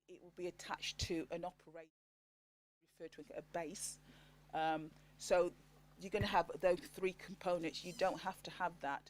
it will be attached to an operator referred to as a base. So you're going to have those three components. You don't have to have that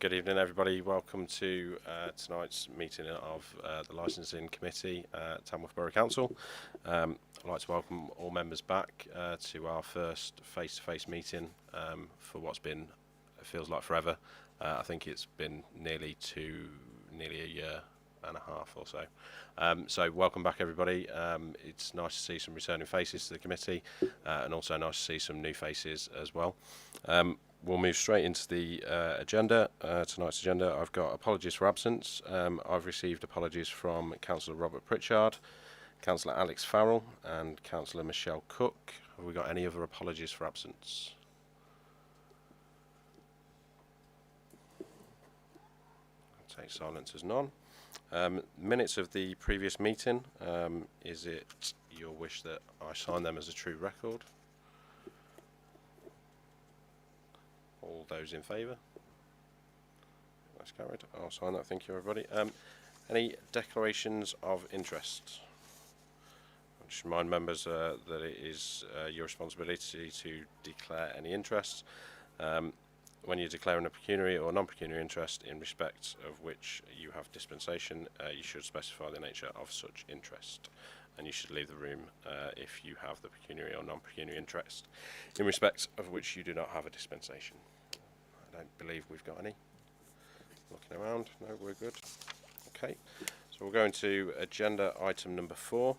Good evening, everybody. Welcome to tonight's meeting of the Licensing Committee at Tamworth Borough Council. I'd like to welcome all members back to our first face-to-face meeting for what's been, it feels like forever. I think it's been nearly a year and a half or so. So welcome back, everybody. It's nice to see some returning faces to the committee and also nice to see some new faces as well. We'll move straight into the agenda, tonight's agenda. I've got apologies for absence. I've received apologies from Councillor Robert Pritchard, Councillor Alex Farrell and Councillor Michelle Cook. Have we got any other apologies for absence? I'll take silence as none. Minutes of the previous meeting, is it your wish that I sign them as a true record? All those in favour? That's carried. I'll sign that. Thank you, everybody. Any declarations of interest? I'll just remind members that it is your responsibility to declare any interests. When you're declaring a pecuniary or non-pecuniary interest in respect of which you have dispensation, you should specify the nature of such interest. And you should leave the room if you have the pecuniary or non-pecuniary interest in respect of which you do not have a dispensation. I don't believe we've got any. Looking around, no, we're good. Okay, so we'll go into agenda item number 4,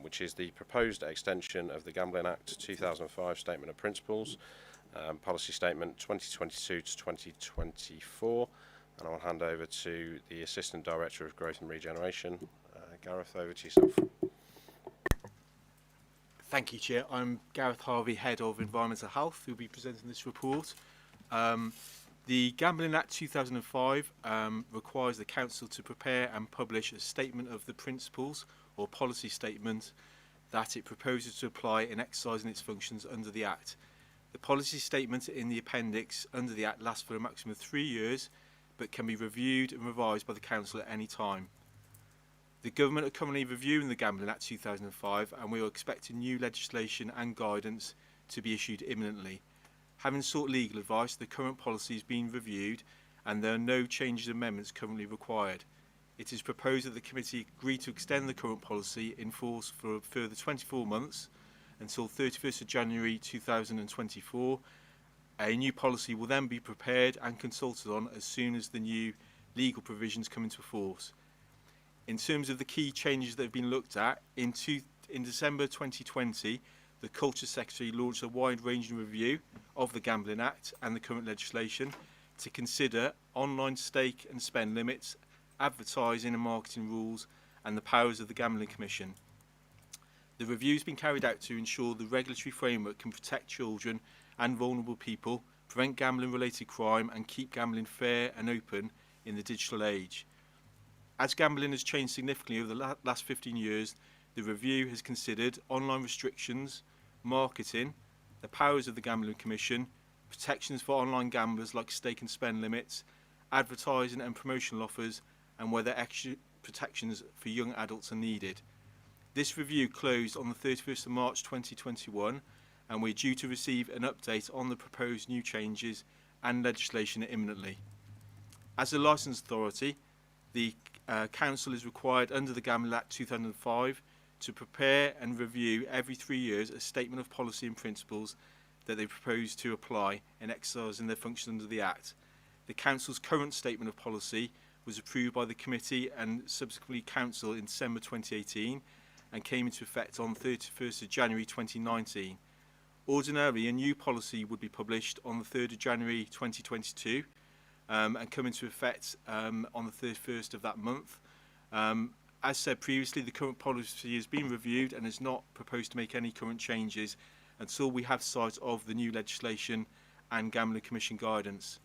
which is the proposed extension of the Gambling Act 2005 Statement of Principles, Policy Statement 2022 to 2024, and I'll hand over to the Assistant Director of Growth and Regeneration. Gareth, over to yourself. Thank you, Chair. I'm Gareth Harvey, Head of Environmental Health, who will be presenting this report. The Gambling Act 2005 requires the Council to prepare and publish a statement of the principles or policy statement that it proposes to apply in exercising its functions under the Act. The policy statement in the appendix under the Act lasts for a maximum of 3 years, but can be reviewed and revised by the Council at any time. The Government are currently reviewing the Gambling Act 2005 and we are expecting new legislation and guidance to be issued imminently. Having sought legal advice, the current policy is being reviewed and there are no changes or amendments currently required. It is proposed that the committee agree to extend the current policy in force for a further 24 months until 31st of January 2024. A new policy will then be prepared and consulted on as soon as the new legal provisions come into force. In terms of the key changes that have been looked at, in December 2020, the Culture Secretary launched a wide-ranging review of the Gambling Act and the current legislation to consider online stake and spend limits, advertising and marketing rules, and the powers of the Gambling Commission. The review has been carried out to ensure the regulatory framework can protect children and vulnerable people, prevent gambling-related crime, and keep gambling fair and open in the digital age. As gambling has changed significantly over the last 15 years, the review has considered online restrictions, marketing, the powers of the Gambling Commission, protections for online gamblers like stake and spend limits, advertising and promotional offers, and whether extra protections for young adults are needed. This review closed on the 31st of March 2021, and we're due to receive an update on the proposed new changes and legislation imminently. As a licence authority, the Council is required under the Gambling Act 2005 to prepare and review every 3 years a statement of policy and principles that they propose to apply in exercising their function under the Act. The Council's current statement of policy was approved by the Committee and subsequently Council in December 2018 and came into effect on 31st of January 2019. Ordinarily, a new policy would be published on the 3rd of January 2022 and come into effect on the 31st of that month. As said previously, the current policy has been reviewed and is not proposed to make any current changes until we have sight of the new legislation and Gambling Commission guidance.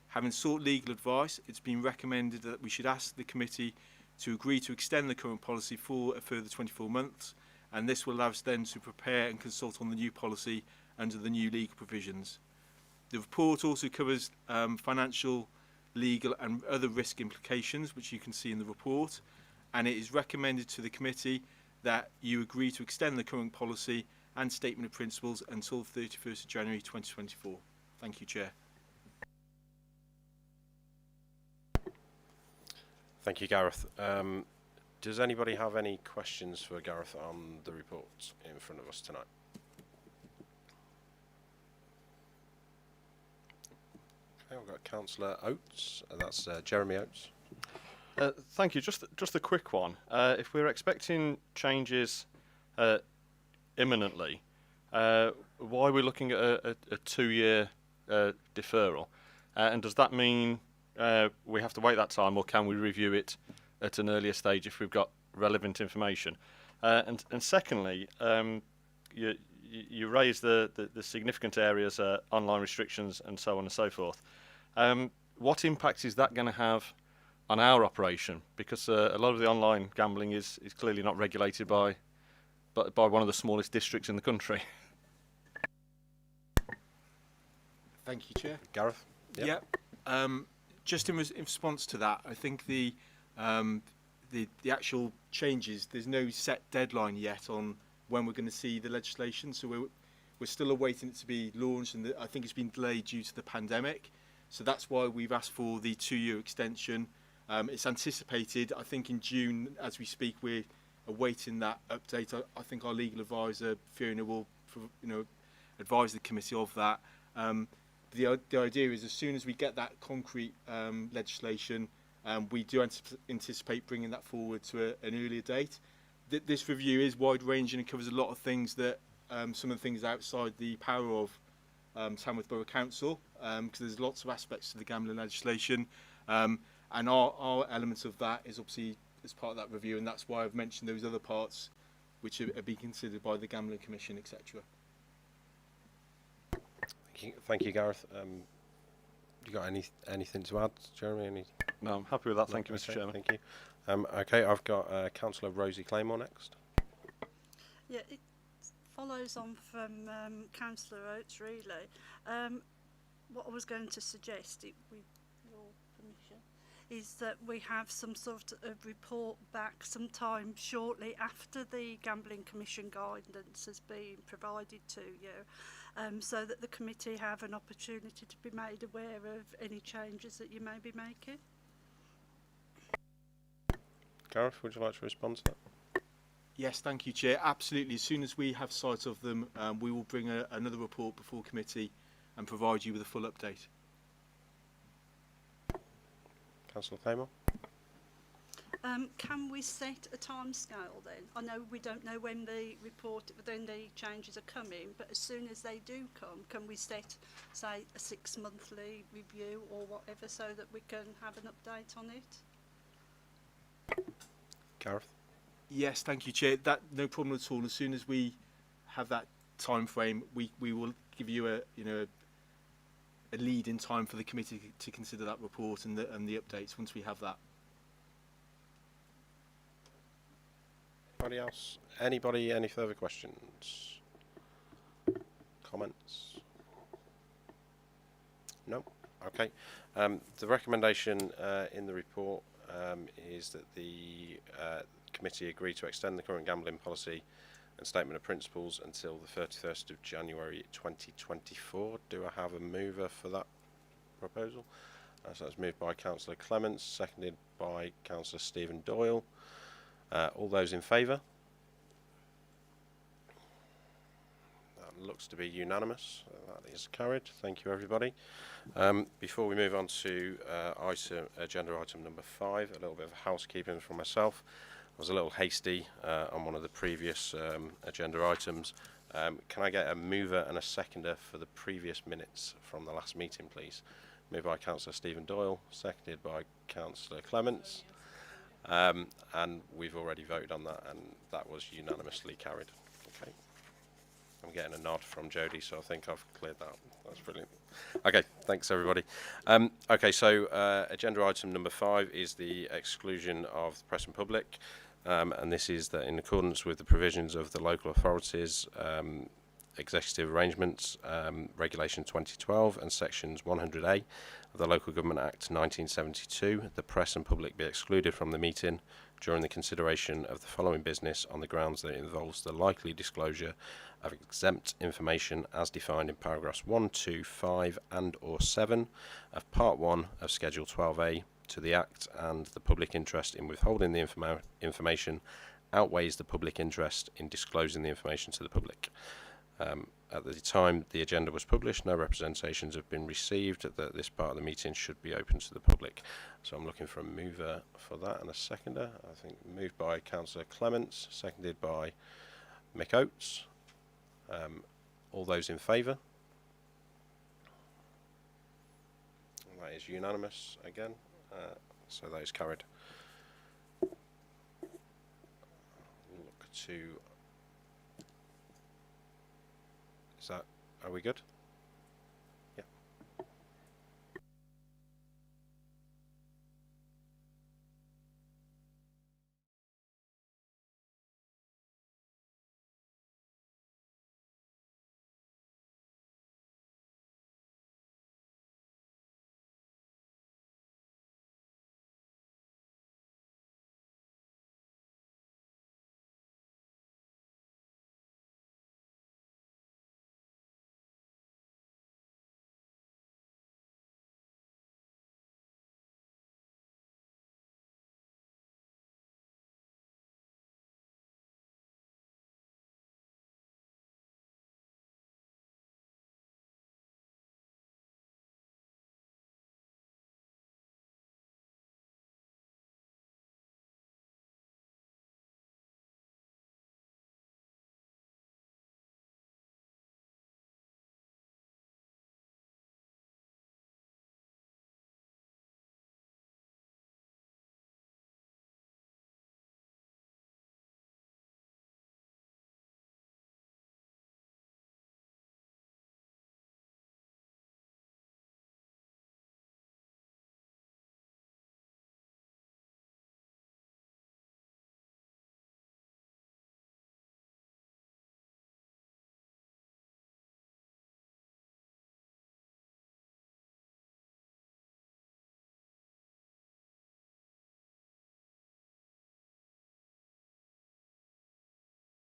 Having sought legal advice, it's been recommended that we should ask the committee to agree to extend the current policy for a further 24 months, and this will allow us then to prepare and consult on the new policy under the new legal provisions. The report also covers financial, legal and other risk implications, which you can see in the report, and it is recommended to the committee that you agree to extend the current policy and statement of principles until 31st of January 2024. Thank you, Chair. Thank you, Gareth. Does anybody have any questions for Gareth on the report in front of us tonight? Okay, we've got Councillor Oates, and that's Jeremy Oates. Thank you. Just a quick one. If we're expecting changes imminently, why are we looking at a 2-year deferral? And does that mean we have to wait that time, or can we review it at an earlier stage if we've got relevant information? And secondly, you raised the significant areas, online restrictions and so on and so forth. What impact is that going to have on our operation? Because a lot of the online gambling is clearly not regulated by one of the smallest districts in the country. Thank you, Chair. Gareth? Yep. Just in response to that, I think the actual changes, there's no set deadline yet on when we're going to see the legislation, so we're still awaiting it to be launched, and I think it's been delayed due to the pandemic. So that's why we've asked for the 2-year extension. It's anticipated, I think, in June. As we speak, we're awaiting that update. I think our legal advisor, Fiona, will advise the committee of that. The idea is, as soon as we get that concrete legislation, we do anticipate bringing that forward to an earlier date. This review is wide-ranging and covers a lot of things that some of the things outside the power of Tamworth Borough Council, because there's lots of aspects to the gambling legislation, and our element of that is obviously as part of that review, and that's why I've mentioned those other parts which are being considered by the Gambling Commission, etc. Thank you, Gareth. You got anything to add, Jeremy? No, I'm happy with that. Thank you, Mr. Chairman. Thank you. Okay, I've got Councillor Rosie Claymore next. Yeah, it follows on from Councillor Oates, really. What I was going to suggest, with your permission, is that we have some sort of report back sometime shortly after the Gambling Commission guidance has been provided to you, so that the committee have an opportunity to be made aware of any changes that you may be making. Gareth, would you like to respond to that? Yes, thank you, Chair. Absolutely. As soon as we have sight of them, we will bring another report before committee and provide you with a full update. Councillor Claymore? Can we set a time scale then? I know we don't know when the changes are coming, but as soon as they do come, can we set, say, a 6-monthly review or whatever, so that we can have an update on it? Gareth? Yes, thank you, Chair. That no problem at all. As soon as we have that time frame, we will give you a lead in time for the committee to consider that report and the updates once we have that. Anybody else? Any further questions? Comments? No? Okay. The recommendation in the report is that the committee agree to extend the current gambling policy and statement of principles until the 31st of January 2024. Do I have a mover for that proposal? So that's moved by Councillor Clements, seconded by Councillor Stephen Doyle. All those in favour? That looks to be unanimous. That is carried. Thank you, everybody. Before we move on to agenda item number 5, a little bit of housekeeping from myself. I was a little hasty on one of the previous agenda items. Can I get a mover and a seconder for the previous minutes from the last meeting, please? Moved by Councillor Stephen Doyle, seconded by Councillor Clements. And we've already voted on that, and that was unanimously carried. Okay. I'm getting a nod from Jodie, so I think I've cleared that. That's brilliant. Okay, thanks everybody. Okay, so agenda item number 5 is the exclusion of the press and public, and this is that in accordance with the provisions of the local authorities executive arrangements, regulation 2012 and sections 100A of the Local Government Act 1972, the press and public be excluded from the meeting during the consideration of the following business on the grounds that it involves the likely disclosure of exempt information as defined in paragraphs 1, 2, 5 and or 7 of Part 1 of Schedule 12A to the Act and the public interest in withholding the information outweighs the public interest in disclosing the information to the public. At the time the agenda was published, no representations have been received that this part of the meeting should be open to the public. So I'm looking for a mover for that and a seconder. I think moved by Councillor Clements, seconded by Mick Oates. All those in favour? That is unanimous again, so that is carried. Look to... Is that... Are we good?